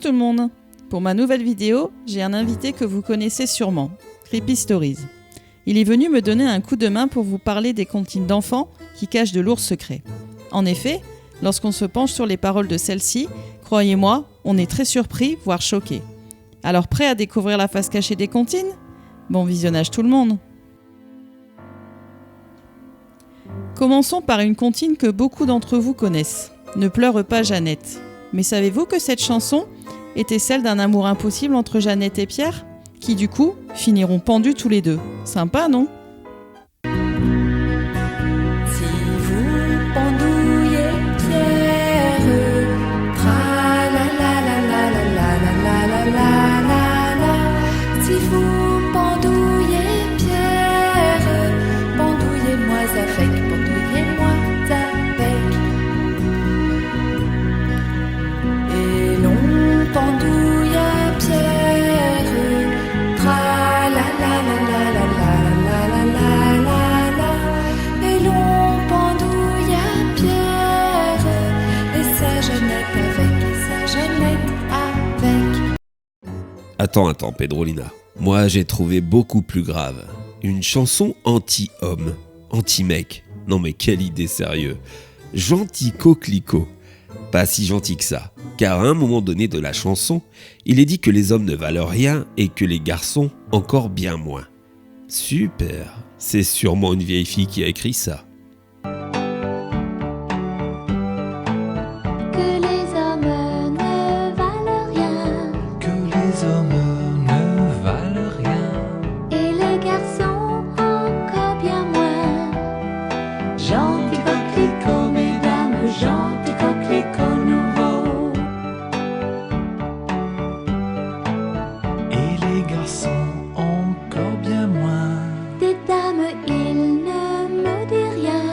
tout le monde. Pour ma nouvelle vidéo, j'ai un invité que vous connaissez sûrement, Creepy Stories. Il est venu me donner un coup de main pour vous parler des comptines d'enfants qui cachent de lourds secrets. En effet, lorsqu'on se penche sur les paroles de celle-ci, croyez-moi, on est très surpris, voire choqué. Alors prêt à découvrir la face cachée des comptines ? Bon visionnage tout le monde. Commençons par une comptine que beaucoup d'entre vous connaissent. Ne pleure pas Jeannette. Mais savez-vous que cette chanson était celle d'un amour impossible entre Jeannette et Pierre, qui du coup finiront pendus tous les deux. Sympa, non ? Si vous pendouillez Pierre, tra la la la la la la la la la la la. Si vous pendouillez Pierre, pendouillez-moi avec, pendouillez-moi avec. Et l'on pendouille Pierre, tra la la la la la la la la la la. Et l'on pendouille Pierre, et sa Jeannette avec, et sa Jeannette avec. Attends, Pedrolina. Moi, j'ai trouvé beaucoup plus grave. Une chanson anti-homme, anti-mec. Non mais quelle idée sérieux. Gentil coquelicot. Pas si gentil que ça, car à un moment donné de la chanson, il est dit que les hommes ne valent rien et que les garçons encore bien moins. Super, c'est sûrement une vieille fille qui a écrit ça. Que les hommes ne valent rien, Que les hommes ne valent rien. et les garçons encore bien moins. Gentil coquelicot, mesdames, gentil coquelicot nouveau. Et les garçons encore bien moins. Des dames, il ne me dit rien,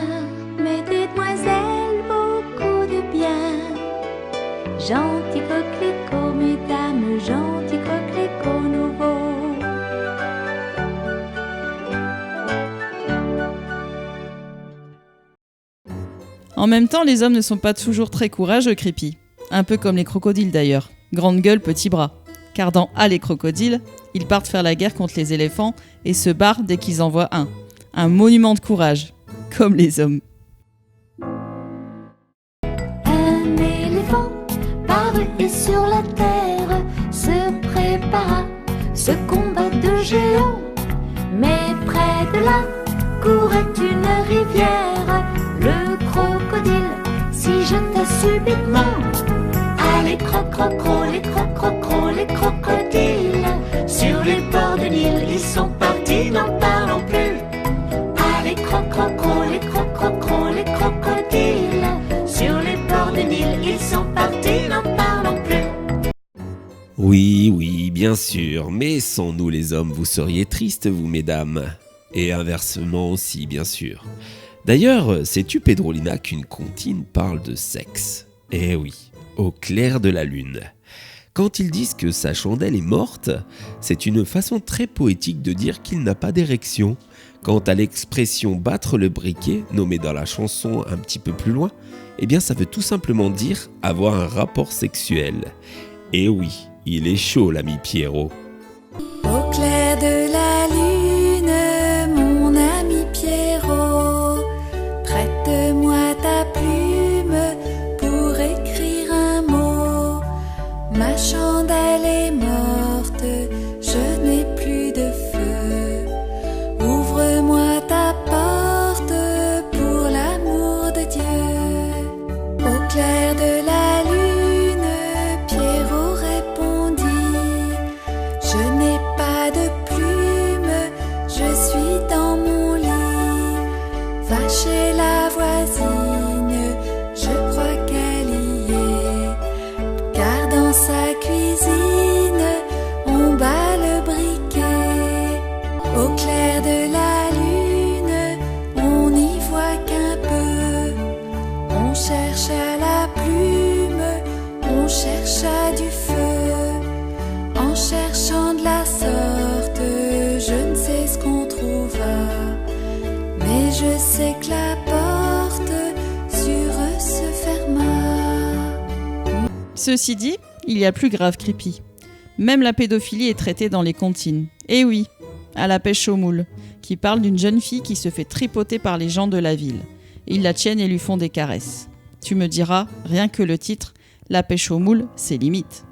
mais des demoiselles, beaucoup de bien. Gentil coquelicot, mesdames, gentil coquelicot nouveau. En même temps, les hommes ne sont pas toujours très courageux, Creepy. Un peu comme les crocodiles d'ailleurs. Grande gueule, petits bras. Car dans Ah les crocodiles, ils partent faire la guerre contre les éléphants et se barrent dès qu'ils en voient un. Un monument de courage. Comme les hommes. Un éléphant paru et sur la terre se prépara ce combat de géants. Mais près de là courait une rivière. Le crocodile s'y jeta subitement. Ah les crococros, les crococros, les crocodiles. Sur les bords du Nil, ils sont partis, n'en parlons plus. Ah les crococros, les crococros, les crocodiles. Sur les bords du Nil, ils sont partis, n'en parlons plus. Oui, bien sûr, mais sans nous les hommes, vous seriez tristes, vous mesdames. Et inversement aussi, bien sûr. D'ailleurs, sais-tu, Pedrolina, qu'une comptine parle de sexe ? Eh oui, au clair de la lune. Quand ils disent que sa chandelle est morte, c'est une façon très poétique de dire qu'il n'a pas d'érection. Quant à l'expression battre le briquet, nommée dans la chanson un petit peu plus loin, eh bien ça veut tout simplement dire avoir un rapport sexuel. Et oui, il est chaud l'ami Pierrot. Au clair de la lune, mon ami Pierrot, prête-moi ta plume pour écrire un mot. Ma chandelle est morte, je n'ai plus de feu. Ouvre-moi ta porte pour l'amour de Dieu. Au clair de la lune, Pierrot répondit: je n'ai pas de plume, je suis dans mon lit. Va chez la voisine, je crois qu'elle y est. Car dans sa cuisine, on bat le briquet. Au clair de la lune, on n'y voit qu'un peu. On cherche à la plume, on cherche à du feu. En cherchant de la sorte, je ne sais ce qu'on trouva. Mais je sais que la porte sur eux se ferma. Ceci dit, Il y a plus grave, Creepy. Même la pédophilie est traitée dans les comptines. Eh oui, à la pêche aux moules, qui parle d'une jeune fille qui se fait tripoter par les gens de la ville. Ils la tiennent et lui font des caresses. Tu me diras, rien que le titre, la pêche aux moules, c'est limite.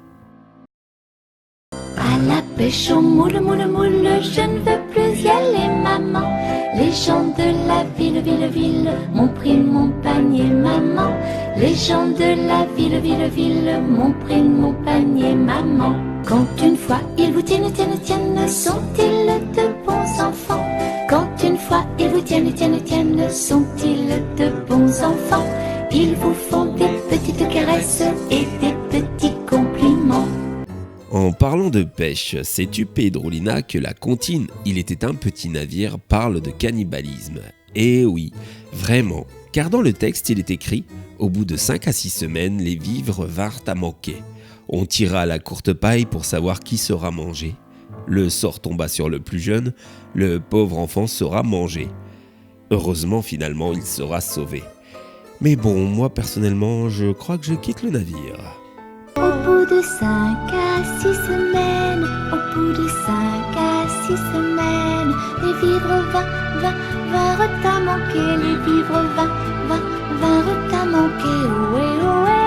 À la pêche aux moules, moules, moules, je ne veux plus y aller, maman. Les gens de la ville, ville, ville, m'ont pris mon panier, maman. Les gens de la ville, ville, ville, m'ont pris mon panier, maman. Quand une fois ils vous tiennent, tiennent, tiennent, sont-ils de bons enfants? Quand une fois ils vous tiennent, tiennent, tiennent, sont-ils de bons enfants? Ils vous font des petites caresses et des petits compliments. En parlant de pêche, sais-tu Pedrolina que la comptine « Il était un petit navire » parle de cannibalisme? Eh oui, vraiment, car dans le texte il est écrit « Au bout de 5 à 6 semaines, les vivres vinrent à manquer. On tira à la courte paille pour savoir qui sera mangé. Le sort tomba sur le plus jeune, le pauvre enfant sera mangé. Heureusement, finalement, il sera sauvé. Mais bon, moi personnellement, je crois que je quitte le navire. » Au bout de 5 à 6 semaines, au bout de 5 à 6 semaines, les vivres vinrent à manquer, les vivres vinrent à manquer, ohé, ohé.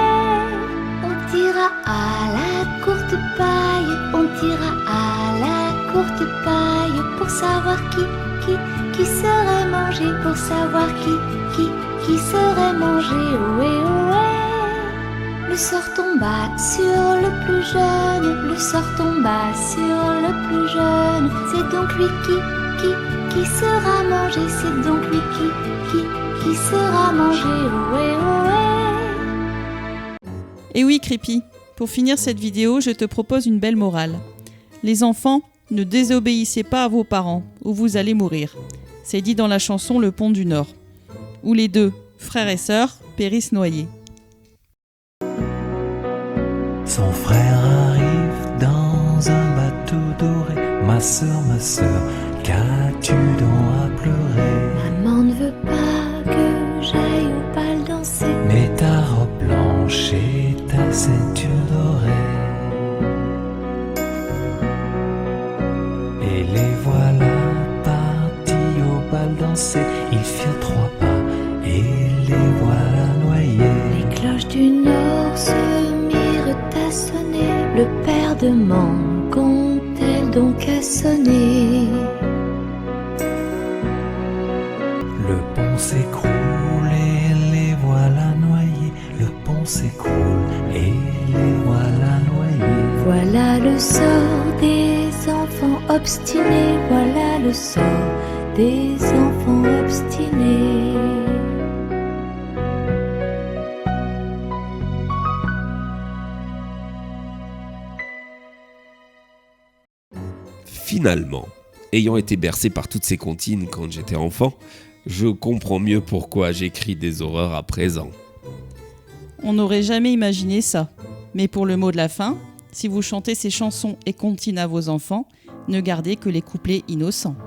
On tira à la courte paille, on tira à la courte paille, pour savoir qui serait mangé, pour savoir qui serait mangé, ohé, ohé. Le sort tomba sur le plus jeune, le sort tomba sur le plus jeune. C'est donc lui qui sera mangé, c'est donc lui qui sera mangé, ohé, ohé. Et oui, Creepy, pour finir cette vidéo, je te propose une belle morale. Les enfants, ne désobéissez pas à vos parents, ou vous allez mourir. C'est dit dans la chanson Le Pont du Nord, où les deux, frères et sœurs, périssent noyés. Son frère arrive dans un bateau doré. Ma sœur, qu'as-tu donc à pleurer? Maman ne veut pas que j'aille au bal danser. Mets ta robe blanche et ta ceinture dorée. Et les voilà partis au bal danser. Ils firent 3 pas et les voilà noyés. Les cloches du nord se mirent à sonner. Le père demande qu'ont-elles donc à sonner? Le pont s'écroule et les voilà noyés. Le pont s'écroule et les voilà noyés. Voilà le sort des enfants obstinés. Voilà le sort des enfants obstinés. Finalement, ayant été bercé par toutes ces comptines quand j'étais enfant, je comprends mieux pourquoi j'écris des horreurs à présent. On n'aurait jamais imaginé ça. Mais pour le mot de la fin, si vous chantez ces chansons et comptines à vos enfants, ne gardez que les couplets innocents.